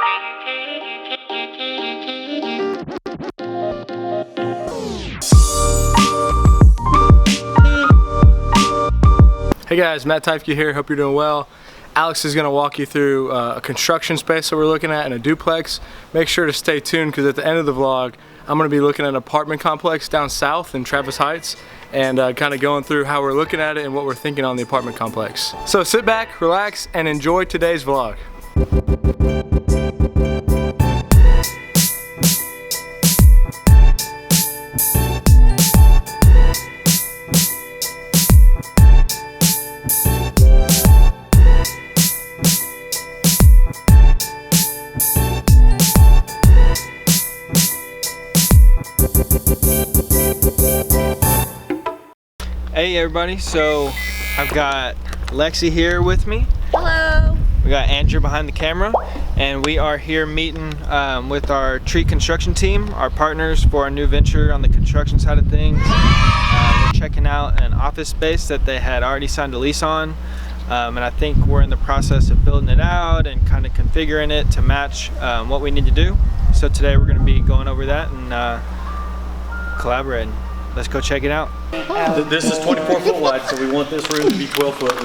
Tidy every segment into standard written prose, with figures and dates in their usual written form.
Hey guys, Matt Teifke here, hope you're doing well. Alex is going to walk you through a construction space that we're looking at in a duplex. Make sure to stay tuned because at the end of the vlog I'm going to be looking at an apartment complex down south in Travis Heights and kind of going through how we're looking at it and what we're thinking on the apartment complex. So sit back, relax, and enjoy today's vlog. Hey everybody, so I've got Lexi here with me. Hello. We got Andrew behind the camera, and we are here meeting with our tree construction team, our partners for our new venture on the construction side of things. We're checking out an office space that they had already signed a lease on, and I think we're in the process of building it out and kind of configuring it to match what we need to do. So today we're going to be going over that and collaborating. Let's go check it out. This is 24 foot wide, so we want this room to be 12 foot.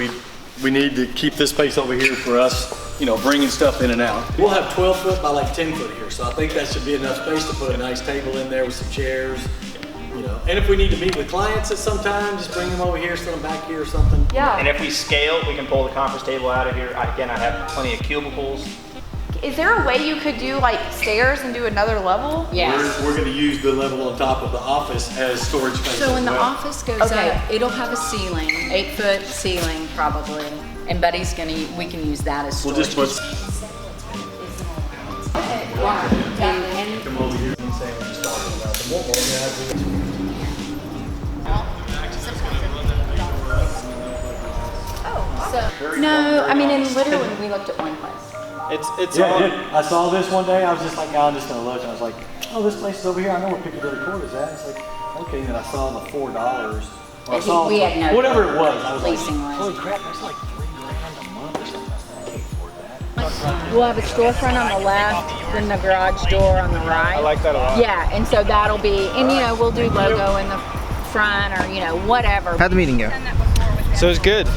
We need to keep this space over here for us, you know, bringing stuff in and out. We'll have 12 foot by like 10 foot here, so I think that should be enough space to put a nice table in there with some chairs, you know. And if we need to meet with clients at some time, just bring them over here, set them back here or something. Yeah. And if we scale, we can pull the conference table out of here. Again, I have plenty of cubicles. Is there a way you could do like stairs and do another level? Yes. We're gonna use the level on top of the office as storage space. So when as the well. office goes Okay. up, it'll have a ceiling, 8-foot ceiling probably, and Buddy's we can use that as We'll storage. just put. And Come over here and say we're just talking about the no, I mean, and literally we looked at one place. It's Yeah, all, I saw this one day. I was just like, oh, I'm just gonna look. And I was like, oh, this place is over here. I know where Piccadilly Court is at. It's like, okay. And then I saw the $4. Or I saw We had no whatever it was. I was leasing like, was. holy crap, that's like $3,000 a month or something. I can't afford that. We'll have a storefront on the left, then the garage door on the right. I like that a lot. Yeah, and so that'll be, and you know, we'll do logo in the front or, you know, whatever. How'd the meeting go? So it was good.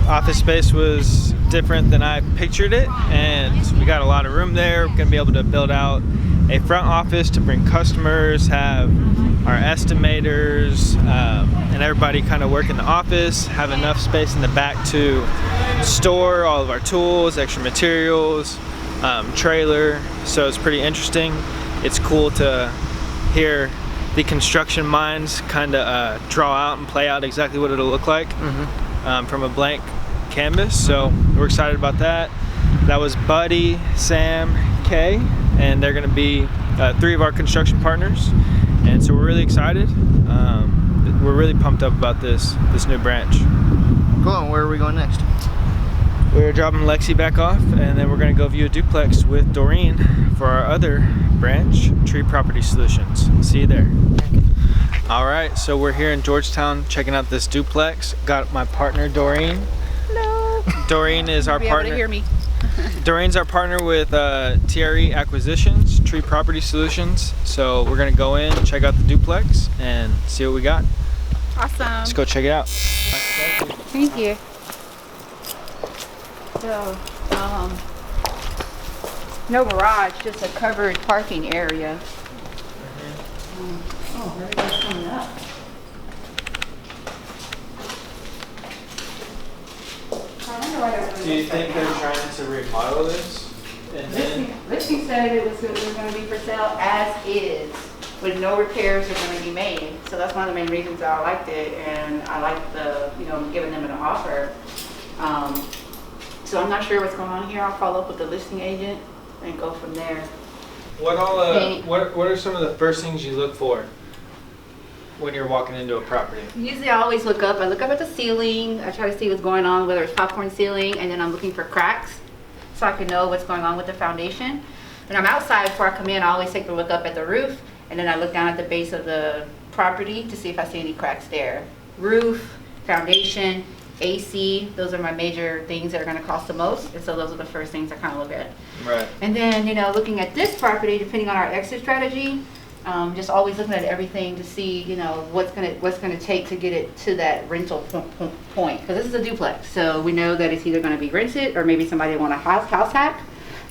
Office space was different than I pictured it, and we got a lot of room there. We're gonna be able to build out a front office to bring customers, have our estimators, and everybody kind of work in the office, have enough space in the back to store all of our tools, extra materials, trailer. So it's pretty interesting. It's cool to hear the construction minds kind of draw out and play out exactly what it'll look like from a blank canvas. So we're excited about that. That was Buddy, Sam, Kay, and they're going to be 3 of our construction partners, and so we're really excited. We're really pumped up about this new branch. Cool, and where are we going next? We're dropping Lexi back off, and then we're going to go view a duplex with Doreen for our other branch, Tree Property Solutions. See you there. All right, so we're here in Georgetown checking out this duplex. Got my partner Doreen. Hello. Doreen is our Be partner. able to hear me. Doreen's our partner with TRE Acquisitions, Tree Property Solutions. So we're gonna go in, check out the duplex, and see what we got. Awesome. Let's go check it out. Thank you. So, no garage, just a covered parking area. Oh, everybody's coming up. Do you think they're trying to remodel this? And then Listing said it was going to be for sale as is, with no repairs are going to be made. So that's one of the main reasons I liked it, and I liked the, you know, giving them an offer. So I'm not sure what's going on here. I'll follow up with the listing agent and go from there. what are some of the first things you look for when you're walking into a property? Usually I always look up. I look up at the ceiling. I try to see what's going on, whether it's popcorn ceiling, and then I'm looking for cracks so I can know what's going on with the foundation. When I'm outside, before I come in, I always take a look up at the roof, and then I look down at the base of the property to see if I see any cracks there. Roof, foundation, AC, those are my major things that are gonna cost the most, and so those are the first things I kind of look at. Right. And then, you know, looking at this property, depending on our exit strategy, just always looking at everything to see, you know, what's gonna take to get it to that rental point. Because this is a duplex, so we know that it's either gonna be rented or maybe somebody want a house hack.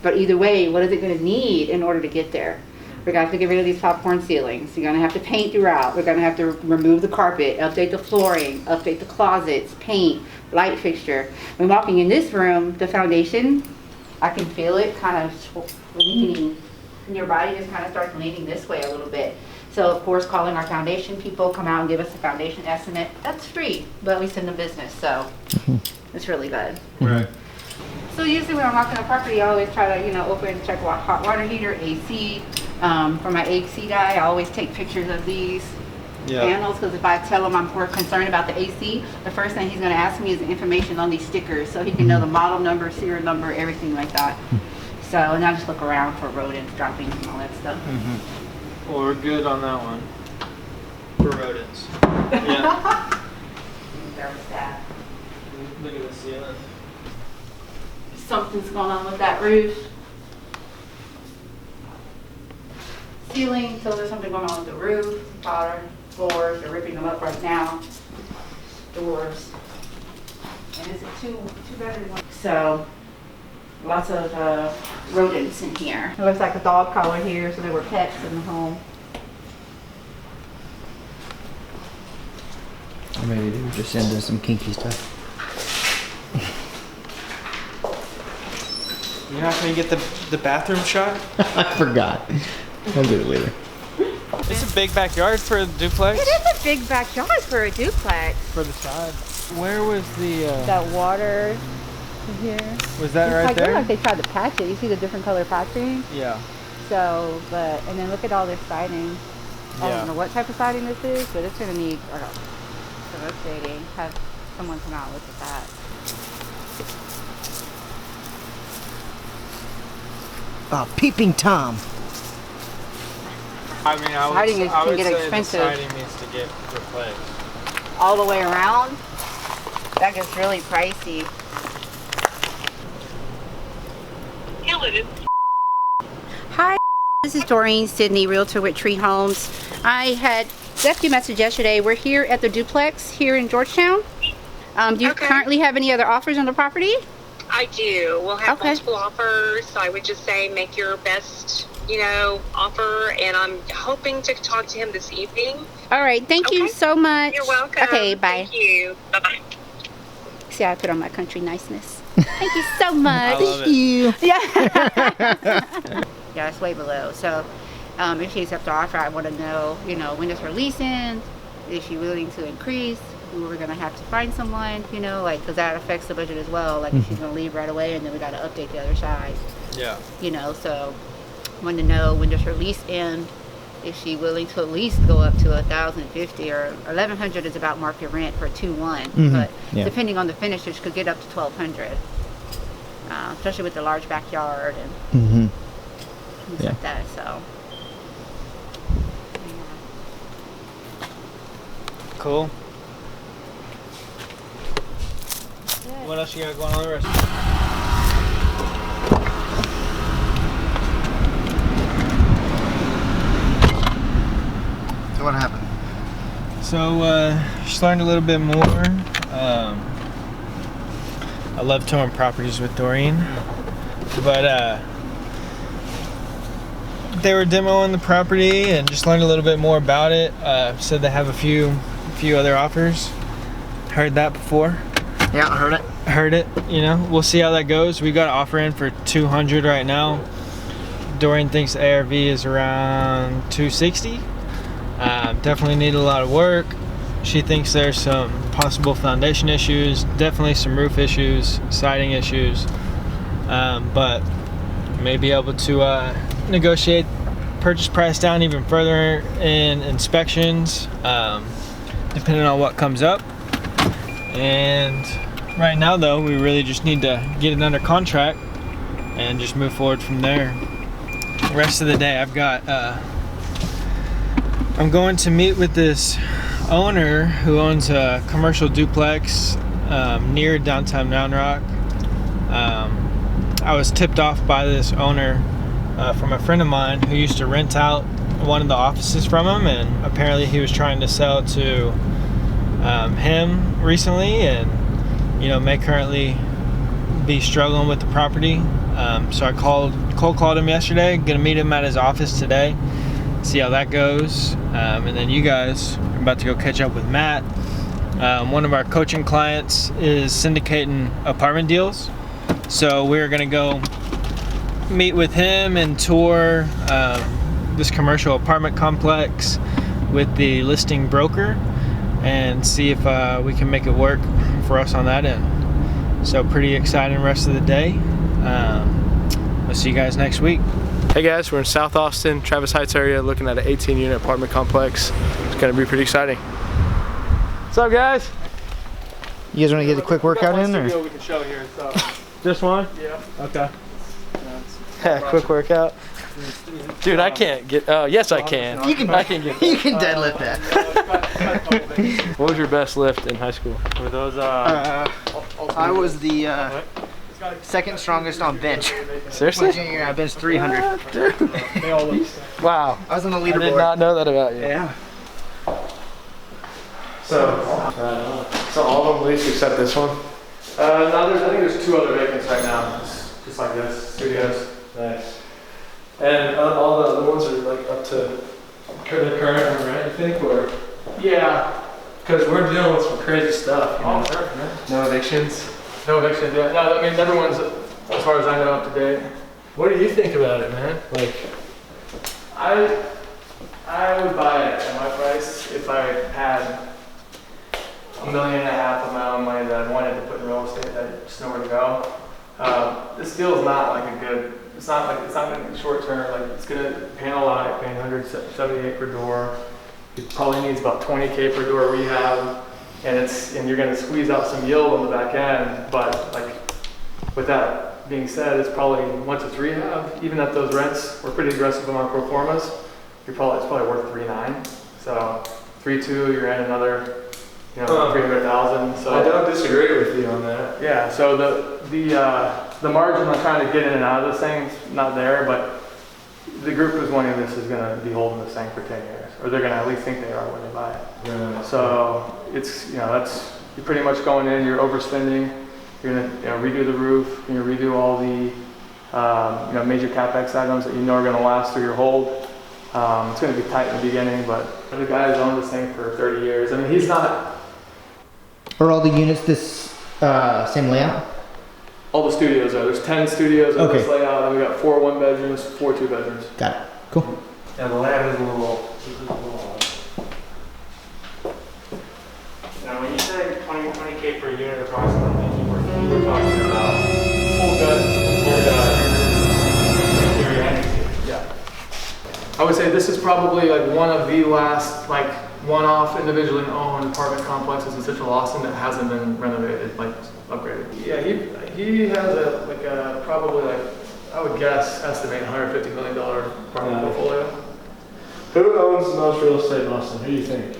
But either way, what is it gonna need in order to get there? We're gonna have to get rid of these popcorn ceilings. You're gonna have to paint throughout. We're gonna have to remove the carpet, update the flooring, update the closets, paint, light fixture. When walking in this room, the foundation, I can feel it kind of leaning. And your body just kind of starts leaning this way a little bit. So of course, calling our foundation people, come out and give us a foundation estimate. That's free, but at least in the business, so it's really good. Right. So usually when I'm walking the property, I always try to, you know, open and check hot water heater, AC. For my AC guy, I always take pictures of these panels, because if I tell him I'm more concerned about the AC, the first thing he's going to ask me is the information on these stickers, so he can know the model number, serial number, everything like that. So, and I just look around for rodents, droppings, and all that stuff. Well, we're good on that one. For rodents. Yeah. Thermostat. Look at the ceiling. Something's going on with that roof. Ceiling, so there's something going on with the roof, powder, floors, they're ripping them up right now. Doors. And it's a two bedroom one. So, lots of rodents in here. It looks like a dog collar here, so there were pets in the home. Or maybe they were just into some kinky stuff. You're not gonna get the bathroom shot? I forgot. I'll do it later. It's a big backyard for a duplex. It is a big backyard for a duplex. For the side. Where was the? That water here. Was that right I feel there? like they tried to patch it. You see the different color patching? Yeah. So, but, and then look at all this siding. I Yeah. don't know what type of siding this is, but it's going to need some updating. Have someone come out and look at that. Peeping Tom. I mean, Siding I can would get say expensive. the siding needs to get replaced. All the way around, that gets really pricey. Hi, this is Doreen Sidney, realtor with Tree Homes. I had left you a message yesterday. We're here at the duplex here in Georgetown. Do you currently have any other offers on the property? I do. We'll have multiple offers, so I would just say make your best, offer, and I'm hoping to talk to him this evening. All right, thank you so much. You're welcome. Okay, bye. Thank you. Bye-bye. See, I put on my country niceness. Thank you so much. I love it. You. Yeah. Yeah, it's way below. So if she accepts the offer, I want to know, when does her lease end? Is she willing to increase? We're going to have to find someone, because that affects the budget as well. Like if she's going to leave right away and then we got to update the other side. Yeah. So want to know when does her lease end? Is she willing to at least go up to $1,050 or $1,100 is about market rent for 2-1, but depending on the finishes, could get up to $1,200, especially with the large backyard and things like that. So, Cool. What else you got going on the rest? So what happened? So, just learned a little bit more. I love touring properties with Doreen, but they were demoing the property and just learned a little bit more about it. Said they have a few other offers. Heard that before. Yeah, I heard it. Heard it. We'll see how that goes. We got an offer in for $200 right now. Doreen thinks the ARV is around $260. Definitely need a lot of work. She thinks there's some possible foundation issues, definitely some roof issues, siding issues, but may be able to negotiate purchase price down even further in inspections, depending on what comes up. And right now though, we really just need to get it under contract and just move forward from there. The rest of the day I've got I'm going to meet with this owner who owns a commercial duplex near downtown Round Rock. I was tipped off by this owner from a friend of mine who used to rent out one of the offices from him, and apparently he was trying to sell to him recently, and may currently be struggling with the property. So I cold called him yesterday, gonna meet him at his office today, see how that goes, and then you guys are about to go catch up with Matt. One of our coaching clients is syndicating apartment deals, so we're gonna go meet with him and tour this commercial apartment complex with the listing broker and see if we can make it work for us on that end. So pretty exciting rest of the day. We'll see you guys next week. Hey guys, we're in South Austin, Travis Heights area, looking at an 18-unit apartment complex. It's gonna be pretty exciting. What's up, guys? You guys want to get a quick workout in, or? We can show here. So. Just one? Yeah. Okay. Yeah, quick workout. Dude, I can't get. Yes, I can. You can. I can get. You can deadlift that. What was your best lift in high school? Were those? I was the second strongest on bench. Seriously? My junior year, I benched 300. Wow. I was on the leaderboard. I did not know that about you. Yeah. So all of them leased except this one? No, I think there's 2 other vacants right now. Just like this, studios. Nice. And all the other ones are like up to the current rent, you think, or? Yeah, because we're dealing with some crazy stuff. Oh, sure. No evictions. No evictions. Yeah. No, I mean everyone's, as far as I know, up to date. What do you think about it, man? Like, I would buy it at my price if I had $1.5 million of my own money that I wanted to put in real estate that just nowhere to go. This deal is not like a good. It's not going to be short term. Like it's going to panel light, paying $178 per door. It probably needs about $20K per door rehab, and you're going to squeeze out some yield on the back end. But like with that being said, it's probably once it's rehab, even at those rents, we're pretty aggressive on our pro formas. It's probably worth 3.9. So 3.2, you're in another. 300,000. So I don't disagree with you on that. Yeah. So the margin on trying to get in and out of this thing is not there, but the group who's wanting this is going to be holding this thing for 10 years, or they're going to at least think they are when they buy it. Right. So it's you're pretty much going in. You're overspending. You're going to redo the roof. You're going to redo all the major capex items that are going to last through your hold. It's going to be tight in the beginning, but the guy's owned this thing for 30 years. I mean, he's not. Are all the units this same layout? All the studios are. There's 10 studios in this layout, and we got 4 1-bedrooms, 4 2-bedrooms. Got it. Cool. And the land is a little Now, when you say 20K per unit approximately, we're talking about full gut. Yeah. I would say this is probably like one of the last like one-off individually owned apartment complexes in Central Austin that hasn't been renovated, like upgraded. Yeah, he has probably I would guess estimate $150 million apartment portfolio. Who owns the most real estate in Austin? Who do you think?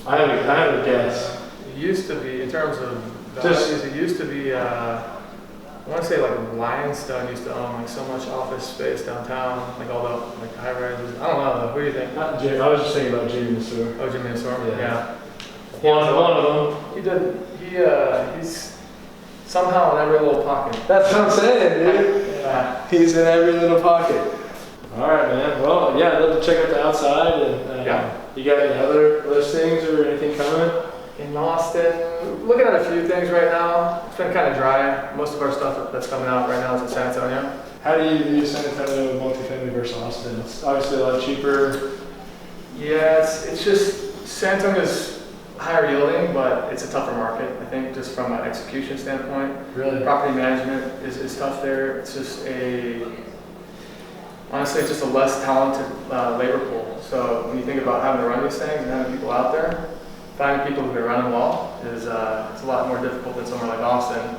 I have a guess. It used to be in terms of values. It used to be. I want to say like Lionstone used to own like so much office space downtown, like all the like high rises. I don't know. What do you think? Not Jimmy. I was just thinking about Jimmy Masur. Oh, Jimmy Masur. Yeah. One of them. He did. He's somehow in every little pocket. That's what I'm saying, dude. Yeah. He's in every little pocket. All right, man. Well, yeah, I'd love to check out the outside. And you got any other listings or anything coming? In Austin, looking at a few things right now. It's been kind of dry. Most of our stuff that's coming out right now is in San Antonio. How do you view San Antonio multifamily versus Austin? It's obviously a lot cheaper. Yeah, it's just San Antonio's higher yielding, but it's a tougher market, I think, just from an execution standpoint. Really? Property management is tough there. It's just honestly, it's just a less talented labor pool. So when you think about having to run these things and having people out there, finding people who can run them well is it's a lot more difficult than somewhere like Austin.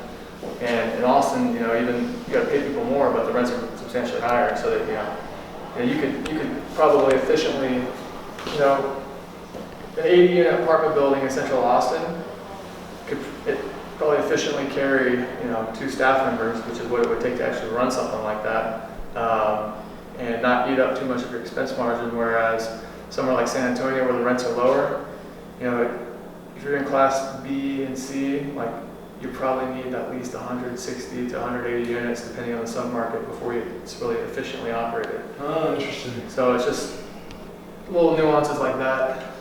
And in Austin, even you got to pay people more, but the rents are substantially higher. So that you could probably efficiently, an 80-unit apartment building in Central Austin, probably efficiently carry, 2 staff members, which is what it would take to actually run something like that, and not eat up too much of your expense margin. Whereas somewhere like San Antonio, where the rents are lower, if you're in class B and C, like, you probably need at least 160 to 180 units, depending on the submarket, before it's really efficiently operated. Oh, interesting. So it's just little nuances like that.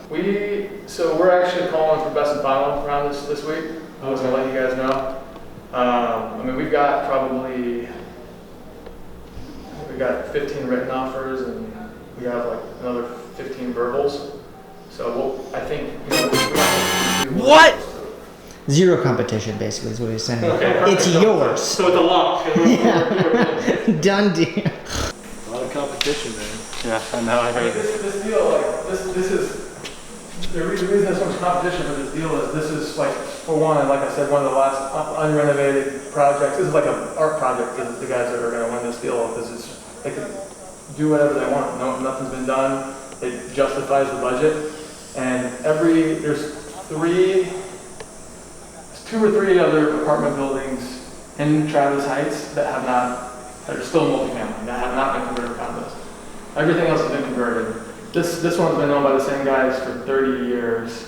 So we're actually calling for best and final round this week. I was gonna let you guys know. We've got probably 15 written offers, and we have like another 15 verbals. So I think What? Zero competition, basically, is what he's saying. Okay, it's yours. So it's a lock. Yeah. Done deal. A lot of competition, man. Yeah, I know. I heard this deal, like this is the reason there's so much competition with this deal is this is like, for one, like I said, one of the last unrenovated projects. This is like an art project to the guys that are going to win this deal, because they can do whatever they want. Nothing's been done. It justifies the budget, and there's 2 or 3 other apartment buildings in Travis Heights that are still multifamily, that have not been converted to condos. Everything else has been converted. This one's been owned by the same guys for 30 years.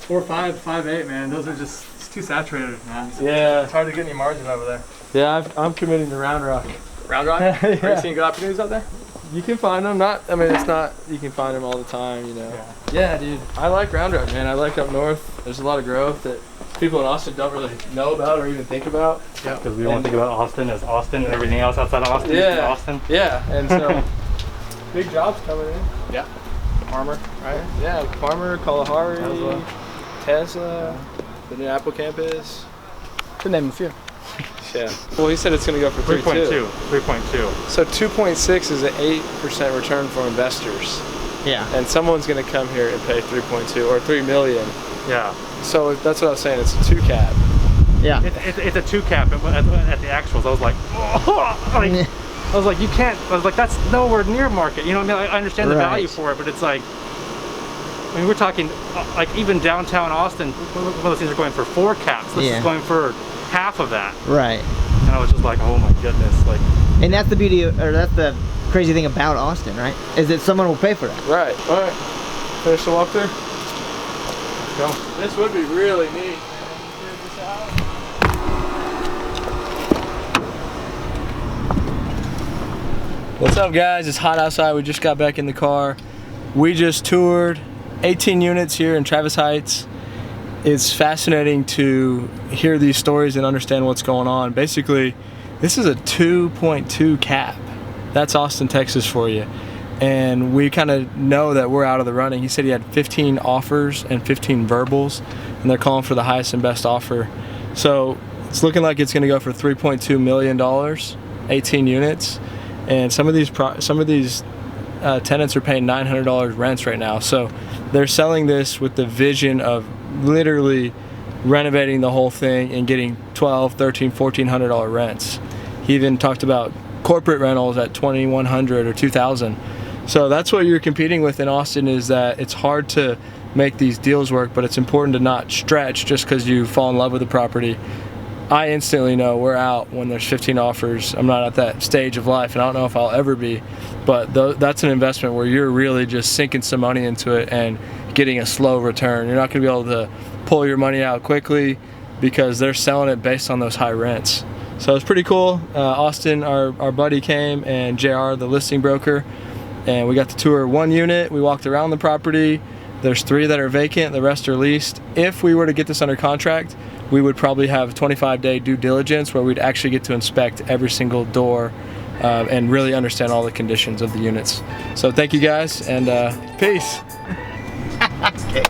4.5, 5.8, man. Those are just, it's too saturated, man. It's hard to get any margin over there. Yeah, I'm committing to Round Rock. Round Rock? Yeah. Are you seeing good opportunities out there? You can find them. You can find them all the time, Yeah, dude. I like Round Rock, man. I like up north. There's a lot of growth that people in Austin don't really know about or even think about. Yeah, because we want to think about Austin as Austin, and everything else outside of Austin is Austin. Yeah, and so big jobs coming in. Yeah. Farmer, right? Yeah, Farmer, Kalahari, Tesla, the new Apple campus. To name a few. Yeah. Well, he said it's going to go for 3.2. 3.2. So 2.6 is an 8% return for investors. Yeah. And someone's going to come here and pay 3.2 or 3 million. Yeah. So that's what I was saying. It's a 2 cap. Yeah. It's a 2 cap, but at the actuals, I was like, I was like, you can't. I was like, that's nowhere near market. You know what I mean? I understand the value for it, but it's like, we're talking like even downtown Austin. One of those things are going for 4 caps. This is going for half of that. Right. And I was just like, oh my goodness, like. And that's the beauty, or that's the crazy thing about Austin, right? Is that someone will pay for that. Right. All right. Finish the walkthrough. Let's go. This would be really neat. What's up, guys? It's hot outside. We just got back in the car. We just toured 18 units here in Travis Heights. It's fascinating to hear these stories and understand what's going on. Basically, this is a 2.2 cap. That's Austin, Texas for you. And we kind of know that we're out of the running. He said he had 15 offers and 15 verbals, and they're calling for the highest and best offer. So it's looking like it's going to go for $3.2 million, 18 units. And some of these tenants are paying $900 rents right now. So they're selling this with the vision of literally renovating the whole thing and getting $1,200, $1,300, $1,400 rents. He even talked about corporate rentals at $2,100 or $2,000. So that's what you're competing with in Austin, is that it's hard to make these deals work, but it's important to not stretch just because you fall in love with the property. I instantly know we're out when there's 15 offers. I'm not at that stage of life, and I don't know if I'll ever be, but that's an investment where you're really just sinking some money into it and getting a slow return. You're not going to be able to pull your money out quickly because they're selling it based on those high rents. So it's pretty cool. Austin, our buddy came, and JR, the listing broker, and we got to tour 1 unit. We walked around the property. There's 3 that are vacant, the rest are leased. If we were to get this under contract, we would probably have a 25-day due diligence where we'd actually get to inspect every single door and really understand all the conditions of the units. So thank you guys, and peace. Okay.